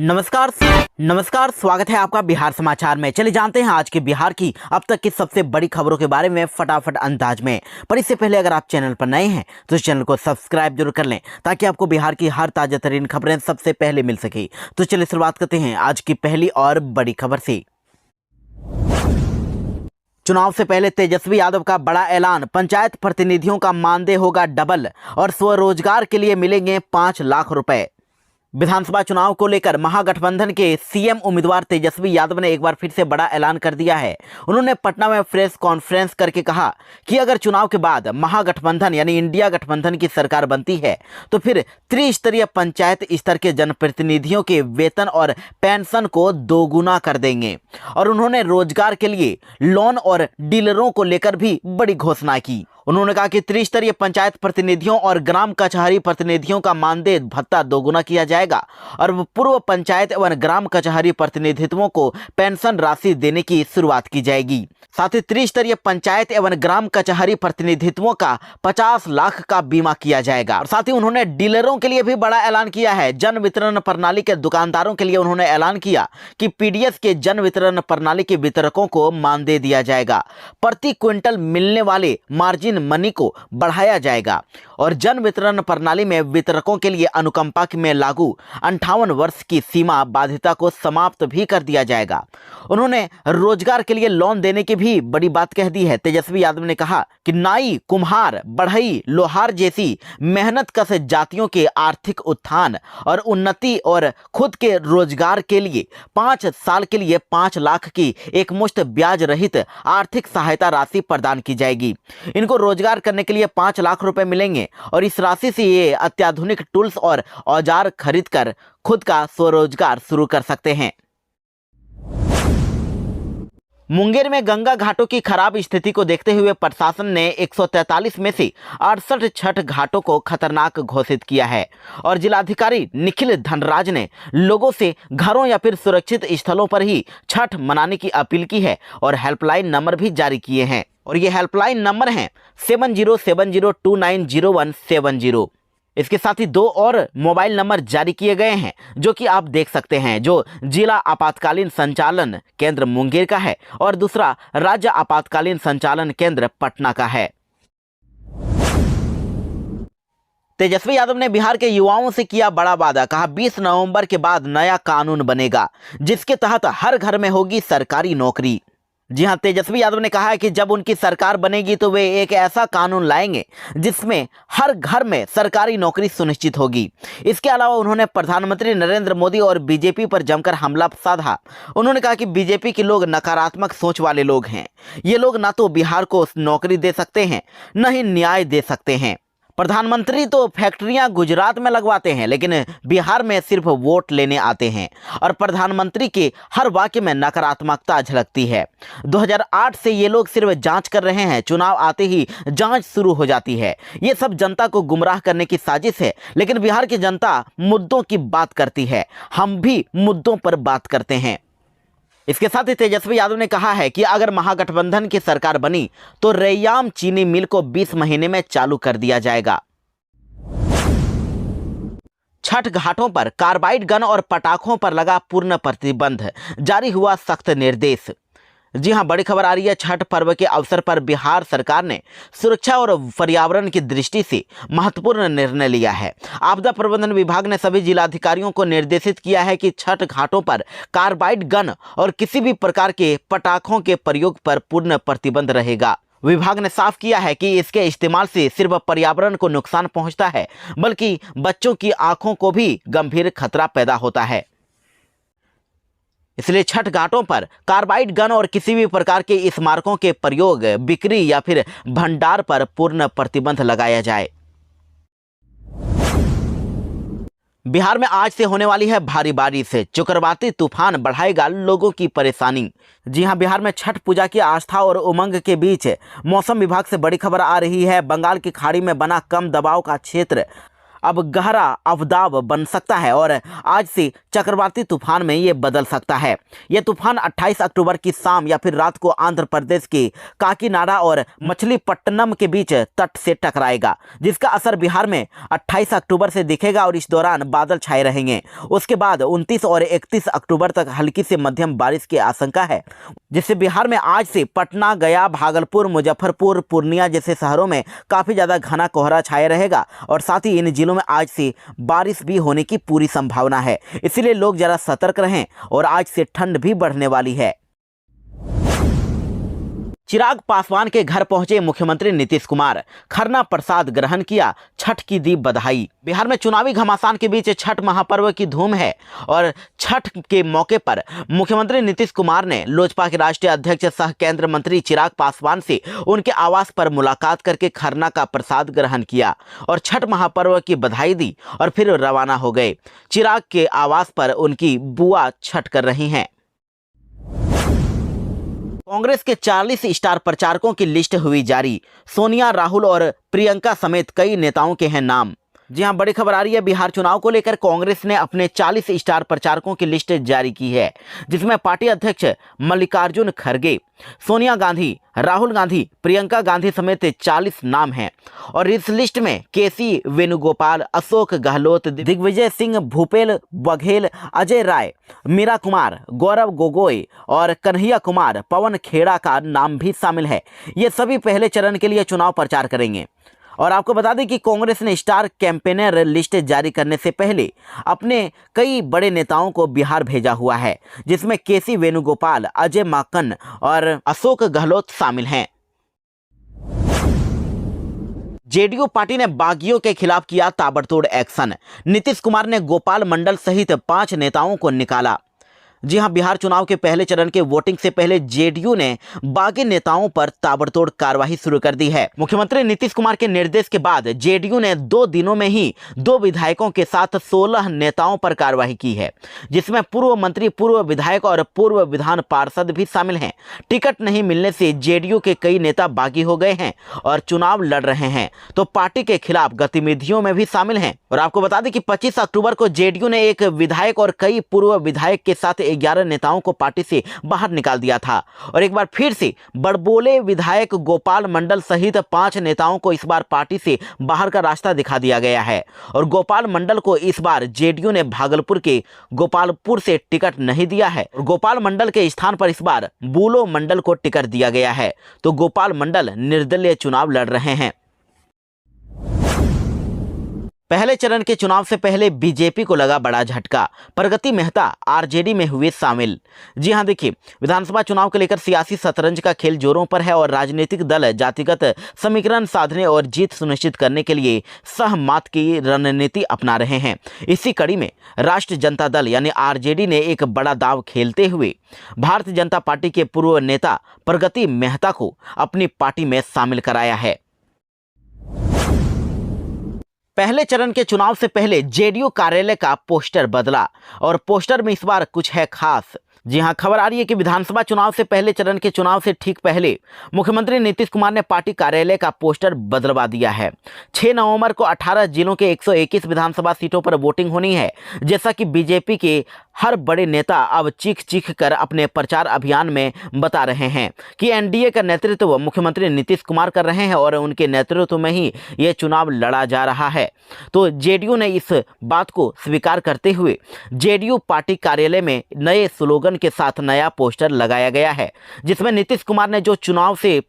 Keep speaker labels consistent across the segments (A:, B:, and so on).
A: नमस्कार स्वागत है आपका बिहार समाचार में। चलिए जानते हैं आज के बिहार की अब तक की सबसे बड़ी खबरों के बारे में फटाफट अंदाज में। पर इससे पहले अगर आप चैनल पर नए हैं तो इस चैनल को सब्सक्राइब जरूर कर लें ताकि आपको बिहार की हर ताजा तरीन खबरें सबसे पहले मिल सके। तो चलिए शुरुआत करते हैं आज की पहली और बड़ी खबर से। चुनाव से पहले तेजस्वी यादव का बड़ा ऐलान, पंचायत प्रतिनिधियों का मानदेय होगा डबल और स्वरोजगार के लिए मिलेंगे 5 लाख रुपए। विधानसभा चुनाव को लेकर महागठबंधन के सीएम उम्मीदवार तेजस्वी यादव ने एक बार फिर से बड़ा ऐलान कर दिया है। उन्होंने पटना में प्रेस कॉन्फ्रेंस करके कहा कि अगर चुनाव के बाद महागठबंधन यानी इंडिया गठबंधन की सरकार बनती है तो फिर त्रिस्तरीय पंचायत स्तर के जनप्रतिनिधियों के वेतन और पेंशन को दोगुना कर देंगे। और उन्होंने रोजगार के लिए लोन और डीलरों को लेकर भी बड़ी घोषणा की। उन्होंने कहा कि त्रिस्तरीय पंचायत प्रतिनिधियों और ग्राम कचहरी प्रतिनिधियों का मानदेय भत्ता दोगुना किया जाएगा और पूर्व पंचायत एवं ग्राम कचहरी प्रतिनिधित्वों को पेंशन राशि देने की शुरुआत की जाएगी। साथ ही त्रिस्तरीय पंचायत एवं ग्राम कचहरी प्रतिनिधित्वों का 50 लाख का बीमा किया जाएगा। और साथ ही उन्होंने डीलरों के लिए भी बड़ा ऐलान किया है। जन वितरण प्रणाली के दुकानदारों के लिए उन्होंने ऐलान किया कि पीडीएस के जन वितरण प्रणाली के वितरकों को मानदेय दिया जाएगा। प्रति क्विंटल मिलने वाले मार्जिन मनी को बढ़ाया जाएगा और जन वितरण प्रणाली में वितरकों के लिए अनुकंपा में लागू 58 वर्ष की सीमा बाध्यता को समाप्त भी कर दिया जाएगा। उन्होंने रोजगार के लिए लोन देने की भी बड़ी बात कह दी है। तेजस्वी यादव ने कहा कि नाई, कुम्हार, बढ़ई, लोहार जैसी मेहनत कश जातियों के आर्थिक उत्थान और उन्नति और खुद के रोजगार के लिए 5 साल के लिए 5 लाख की एकमुश्त ब्याज रहित आर्थिक सहायता राशि प्रदान की जाएगी। इनको रोजगार करने के लिए 5 लाख रुपए मिलेंगे और इस राशि से ये अत्याधुनिक टूल्स और औजार खरीदकर खुद का स्वरोजगार शुरू कर सकते हैं। मुंगेर में गंगा घाटों की खराब स्थिति को देखते हुए प्रशासन ने 143 में से 68 छठ घाटों को खतरनाक घोषित किया है और जिलाधिकारी निखिल धनराज ने लोगों से घरों या फिर सुरक्षित स्थलों पर ही छठ मनाने की अपील की है और हेल्पलाइन नंबर भी जारी किए हैं। और ये हेल्पलाइन नंबर हैं 7070290170। इसके साथ ही 2 और मोबाइल नंबर जारी किए गए हैं जो कि आप देख सकते हैं, जो जिला आपातकालीन संचालन केंद्र मुंगेर का है और दूसरा राज्य आपातकालीन संचालन केंद्र पटना का है। तेजस्वी यादव ने बिहार के युवाओं से किया बड़ा वादा, कहा 20 नवंबर के बाद नया कानून बनेगा जिसके तहत हर घर में होगी सरकारी नौकरी। जी हां, तेजस्वी यादव ने कहा है कि जब उनकी सरकार बनेगी तो वे एक ऐसा कानून लाएंगे जिसमें हर घर में सरकारी नौकरी सुनिश्चित होगी। इसके अलावा उन्होंने प्रधानमंत्री नरेंद्र मोदी और बीजेपी पर जमकर हमला साधा। उन्होंने कहा कि बीजेपी के लोग नकारात्मक सोच वाले लोग हैं। ये लोग ना तो बिहार को नौकरी दे सकते हैं न ही न्याय दे सकते हैं। प्रधानमंत्री तो फैक्ट्रियां गुजरात में लगवाते हैं लेकिन बिहार में सिर्फ वोट लेने आते हैं और प्रधानमंत्री के हर वाक्य में नकारात्मकता झलकती है। 2008 से ये लोग सिर्फ जांच कर रहे हैं, चुनाव आते ही जांच शुरू हो जाती है। ये सब जनता को गुमराह करने की साजिश है। लेकिन बिहार की जनता मुद्दों की बात करती है, हम भी मुद्दों पर बात करते हैं। इसके साथ ही तेजस्वी यादव ने कहा है कि अगर महागठबंधन की सरकार बनी तो रैयाम चीनी मिल को 20 महीने में चालू कर दिया जाएगा। छठ घाटों पर कार्बाइड गन और पटाखों पर लगा पूर्ण प्रतिबंध, जारी हुआ सख्त निर्देश। जी हां, बड़ी खबर आ रही है। छठ पर्व के अवसर पर बिहार सरकार ने सुरक्षा और पर्यावरण की दृष्टि से महत्वपूर्ण निर्णय लिया है। आपदा प्रबंधन विभाग ने सभी जिलाधिकारियों को निर्देशित किया है कि छठ घाटों पर कार्बाइड गन और किसी भी प्रकार के पटाखों के प्रयोग पर पूर्ण प्रतिबंध रहेगा। विभाग ने साफ किया है कि इसके इस्तेमाल से सिर्फ पर्यावरण को नुकसान पहुंचता है बल्कि बच्चों की आंखों को भी गंभीर खतरा पैदा होता है। इसलिए छठ घाटों पर कार्बाइड गन और किसी भी प्रकार के स्मारकों के प्रयोग, बिक्री या फिर भंडार पर पूर्ण प्रतिबंध लगाया जाए। बिहार में आज से होने वाली है भारी बारिश। चक्रवाती तूफान बढ़ाएगा लोगों की परेशानी। जी हां, बिहार में छठ पूजा की आस्था और उमंग के बीच मौसम विभाग से बड़ी खबर आ रही है। बंगाल की खाड़ी में बना कम दबाव का क्षेत्र अब गहरा अवदाब बन सकता है और आज से चक्रवाती तूफान में ये बदल सकता है। ये तूफान 28 अक्टूबर की शाम या फिर रात को आंध्र प्रदेश के काकीनाडा और मछलीपट्टनम के बीच तट से टकराएगा, जिसका असर बिहार में 28 अक्टूबर से दिखेगा और इस दौरान बादल छाए रहेंगे। उसके बाद 29 और 31 अक्टूबर तक हल्की से मध्यम बारिश की आशंका है, जिससे बिहार में आज से पटना, गया, भागलपुर, मुजफ्फरपुर, पूर्णिया जैसे शहरों में काफ़ी ज़्यादा घना कोहरा छाए रहेगा और साथ ही इन जिलों में आज से बारिश भी होने की पूरी संभावना है। इसलिए लोग जरा सतर्क रहें और आज से ठंड भी बढ़ने वाली है। चिराग पासवान के घर पहुंचे मुख्यमंत्री नीतीश कुमार, खरना प्रसाद ग्रहण किया, छठ की दी बधाई। बिहार में चुनावी घमासान के बीच छठ महापर्व की धूम है और छठ के मौके पर मुख्यमंत्री नीतीश कुमार ने लोजपा के राष्ट्रीय अध्यक्ष सह केंद्रीय मंत्री चिराग पासवान से उनके आवास पर मुलाकात करके खरना का प्रसाद ग्रहण किया और छठ महापर्व की बधाई दी और फिर रवाना हो गए। चिराग के आवास पर उनकी बुआ छठ कर रही हैं। कांग्रेस के 40 स्टार प्रचारकों की लिस्ट हुई जारी। सोनिया, राहुल और प्रियंका समेत कई नेताओं के हैं नाम। जी हां, बड़ी खबर आ रही है। बिहार चुनाव को लेकर कांग्रेस ने अपने 40 स्टार प्रचारकों की लिस्ट जारी की है, जिसमें पार्टी अध्यक्ष मल्लिकार्जुन खड़गे, सोनिया गांधी, राहुल गांधी, प्रियंका गांधी समेत 40 नाम हैं और इस लिस्ट में केसी वेणुगोपाल, अशोक गहलोत, दिग्विजय सिंह, भूपेश बघेल, अजय राय, मीरा कुमार, गौरव गोगोई और कन्हैया कुमार, पवन खेड़ा का नाम भी शामिल है। ये सभी पहले चरण के लिए चुनाव प्रचार करेंगे। और आपको बता दें कि कांग्रेस ने स्टार कैंपेनर लिस्ट जारी करने से पहले अपने कई बड़े नेताओं को बिहार भेजा हुआ है, जिसमें केसी वेणुगोपाल, अजय माकन और अशोक गहलोत शामिल हैं। जेडीयू पार्टी ने बागियों के खिलाफ किया ताबड़तोड़ एक्शन। नीतीश कुमार ने गोपाल मंडल सहित 5 नेताओं को निकाला। जी हां, बिहार चुनाव के पहले चरण के वोटिंग से पहले जेडीयू ने बागी नेताओं पर ताबड़तोड़ कार्रवाई शुरू कर दी है। मुख्यमंत्री नीतीश कुमार के निर्देश के बाद जेडीयू ने 2 दिनों में ही 2 विधायकों के साथ 16 नेताओं पर कार्रवाई की है, जिसमें पूर्व मंत्री, पूर्व विधायक और पूर्व विधान पार्षद भी शामिल हैं। टिकट नहीं मिलने से जेडीयू के कई नेता बागी हो गए हैं और चुनाव लड़ रहे हैं, तो पार्टी के खिलाफ गतिविधियों में भी शामिल हैं। और आपको बता दें कि 25 अक्टूबर को जेडीयू ने एक विधायक और कई पूर्व विधायक के साथ 11 नेताओं को पार्टी से बाहर निकाल दिया था और एक बार फिर से बड़बोले विधायक गोपाल मंडल सहित 5 नेताओं को इस बार पार्टी से बाहर का रास्ता दिखा दिया गया है। और गोपाल मंडल को इस बार जेडीयू ने भागलपुर के गोपालपुर से टिकट नहीं दिया है और गोपाल मंडल के स्थान पर इस बार बुलो मंडल को टिकट दिया गया है, तो गोपाल मंडल निर्दलीय चुनाव लड़ रहे हैं। पहले चरण के चुनाव से पहले बीजेपी को लगा बड़ा झटका, प्रगति मेहता आरजेडी में हुए शामिल। जी हां, देखिए, विधानसभा चुनाव को लेकर सियासी शतरंज का खेल जोरों पर है और राजनीतिक दल जातिगत समीकरण साधने और जीत सुनिश्चित करने के लिए सहमत की रणनीति अपना रहे हैं। इसी कड़ी में राष्ट्रीय जनता दल यानी आरजेडी ने एक बड़ा दांव खेलते हुए भारतीय जनता पार्टी के पूर्व नेता प्रगति मेहता को अपनी पार्टी में शामिल कराया है। पहले चरण के चुनाव से पहले जेडीयू कार्यालय का पोस्टर बदला और पोस्टर में इस बार कुछ है खास। जी हां, खबर आ रही है कि विधानसभा चुनाव से पहले चरण के चुनाव से ठीक पहले मुख्यमंत्री नीतीश कुमार ने पार्टी कार्यालय का पोस्टर बदलवा दिया है। 6 नवंबर को 18 जिलों के 121 विधानसभा सीटों पर वोटिंग होनी है। जैसा कि बीजेपी के हर बड़े नेता अब चीख चीख कर अपने प्रचार अभियान में बता रहे हैं कि एनडीए का नेतृत्व मुख्यमंत्री नीतीश कुमार कर रहे हैं और उनके नेतृत्व में ही ये चुनाव लड़ा जा रहा है। तो जेडीयू ने इस बात को स्वीकार करते हुए जेडीयू पार्टी कार्यालय में नए स्लोगन के साथ नया पोस्टर लगाया गया है, जिसमें नीतीश कुमार ने जो चुनाव से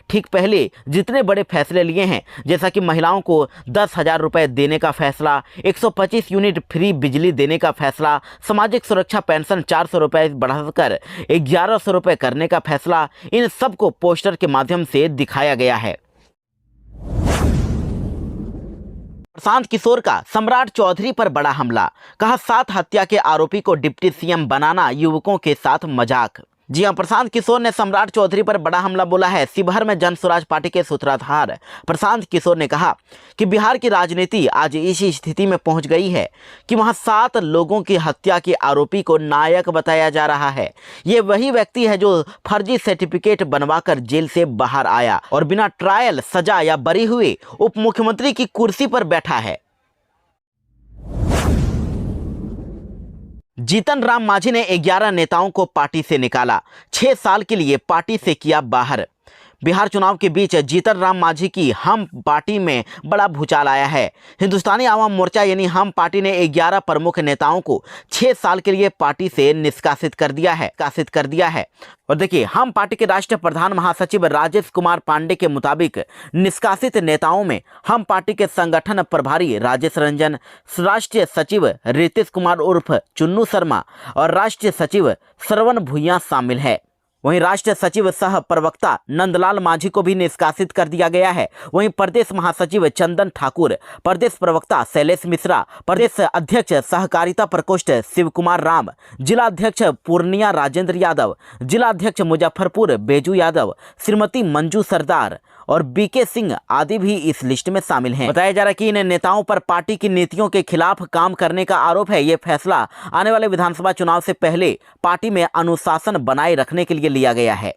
A: ठीक पहले जितने बड़े फैसले लिए हैं, जैसा कि महिलाओं को 10,000 रुपये देने का फैसला, 125 यूनिट फ्री बिजली देने का फैसला, सामाजिक सुरक्षा पेंशन 400 रुपये बढ़ाकर 1100 रुपये करने का फैसला, इन सब को पोस्टर के माध्यम से दिखाया गया है। प्रशांत किशोर का सम्राट चौधरी पर बड़ा हमला, कहा 7 हत्या के आरोपी को डिप्टी सीएम बनाना युवकों के साथ मजाक। जी हां, प्रशांत किशोर ने सम्राट चौधरी पर बड़ा हमला बोला है। शिवहर में जन स्वराज पार्टी के सूत्रधार प्रशांत किशोर ने कहा कि बिहार की राजनीति आज इस स्थिति में पहुंच गई है कि वहां 7 लोगों की हत्या के आरोपी को नायक बताया जा रहा है। ये वही व्यक्ति है जो फर्जी सर्टिफिकेट बनवाकर जेल से बाहर आया और बिना ट्रायल, सजा या बरी हुए उप मुख्यमंत्री की कुर्सी पर बैठा है। जीतन राम मांझी ने 11 नेताओं को पार्टी से निकाला, 6 साल के लिए पार्टी से किया बाहर। बिहार चुनाव के बीच जीतन राम मांझी की हम पार्टी में बड़ा भूचाल आया है। हिंदुस्तानी आवाम मोर्चा यानी हम पार्टी ने 11 प्रमुख नेताओं को 6 साल के लिए पार्टी से निष्कासित कर दिया है। और देखिए, हम पार्टी के राष्ट्रीय प्रधान महासचिव राजेश कुमार पांडे के मुताबिक निष्कासित नेताओं में हम पार्टी के संगठन प्रभारी राजेश रंजन, राष्ट्रीय सचिव रितेश कुमार उर्फ चुन्नू शर्मा और राष्ट्रीय सचिव श्रवण भुइयां शामिल है। वहीं राष्ट्रीय सचिव सह प्रवक्ता नंदलाल मांझी को भी निष्कासित कर दिया गया है। वहीं प्रदेश महासचिव चंदन ठाकुर, प्रदेश प्रवक्ता शैलेश मिश्रा, प्रदेश अध्यक्ष सहकारिता प्रकोष्ठ शिव कुमार राम, जिला अध्यक्ष पूर्णिया राजेंद्र यादव, जिला अध्यक्ष मुजफ्फरपुर बेजू यादव, श्रीमती मंजू सरदार और बीके सिंह आदि भी इस लिस्ट में शामिल हैं। बताया जा रहा है कि इन नेताओं पर पार्टी की नीतियों के खिलाफ काम करने का आरोप है। ये फैसला आने वाले विधानसभा चुनाव से पहले पार्टी में अनुशासन बनाए रखने के लिए लिया गया है।